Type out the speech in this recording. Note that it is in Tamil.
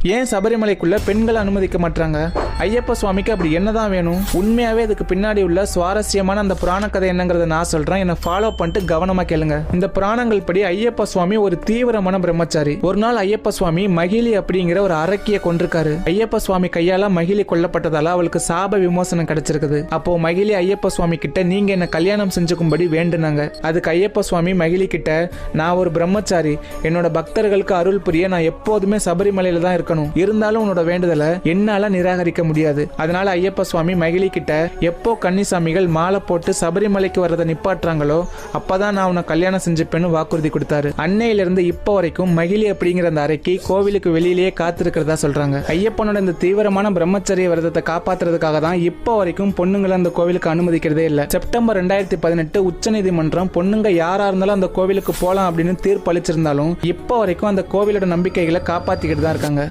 ஏன் சபரிமலைக்குள்ள பெண்களை அனுமதிக்க மாட்டாங்க? ஐயப்ப சுவாமிக்கு அப்படி என்னதான் வேணும்? உண்மையாவே இதுக்கு பின்னாடி உள்ள சுவாரஸ்யமான அந்த புராண கதை என்னங்கறத நான் சொல்றேன். என்ன ஃபாலோ பண்ணிட்டு கவனமா கேளுங்க. இந்த புராணங்கள் படி ஐயப்ப சுவாமி ஒரு தீவிரமான பிரம்மச்சாரி. ஒரு நாள் ஐயப்ப சுவாமி மகிழி அப்படிங்கிற ஒரு அரக்கிய கொண்டிருக்காரு. ஐயப்ப சுவாமி கையால மகிழி கொல்லப்பட்டதால அவளுக்கு சாப விமோசனம் கிடைச்சிருக்குது. அப்போ மகிழி ஐயப்ப சுவாமி கிட்ட நீங்க என்ன கல்யாணம் செஞ்சுக்கும்படி வேண்டுனாங்க. அதுக்கு ஐயப்ப சுவாமி மகிழி கிட்ட, நான் ஒரு பிரம்மச்சாரி, என்னோட பக்தர்களுக்கு அருள் புரிய நான் எப்போதுமே சபரிமலையில தான் இருக்கணும், இருந்தாலும் உன்னோட வேண்டுதலை என்னால நிராகரிக்க முடியாது. அதனால ஐயப்ப சுவாமி மகிழி கிட்ட, எப்போ கன்னிசாமிகள் மாலை போட்டு சபரிமலைக்கு வர்றதை நிப்பாட்டுறாங்களோ அப்பதான் நான் உன்னை கல்யாணம் செஞ்சுப்பேன்னு வாக்குறுதி கொடுத்தாரு. அன்னையிலிருந்து இப்போ வரைக்கும் மகிழி அப்படிங்கிற அந்த அறைக்கு கோவிலுக்கு வெளியிலேயே காத்திருக்கிறதா சொல்றாங்க. ஐயப்பனோட இந்த தீவிரமான பிரம்மச்சரிய விரதத்தை காப்பாத்துறதுக்காக தான் இப்போ வரைக்கும் பொண்ணுங்களை அந்த கோவிலுக்கு அனுமதிக்கிறதே இல்ல. செப்டம்பர் 2018 உச்சநீதிமன்றம் பொண்ணுங்க யாரா இருந்தாலும் அந்த கோவிலுக்கு போலாம் அப்படின்னு தீர்ப்பு அளிச்சிருந்தாலும் இப்போ வரைக்கும் அந்த கோவிலோட நம்பிக்கைகளை காப்பாத்திக்கிட்டு தான் இருக்காங்க.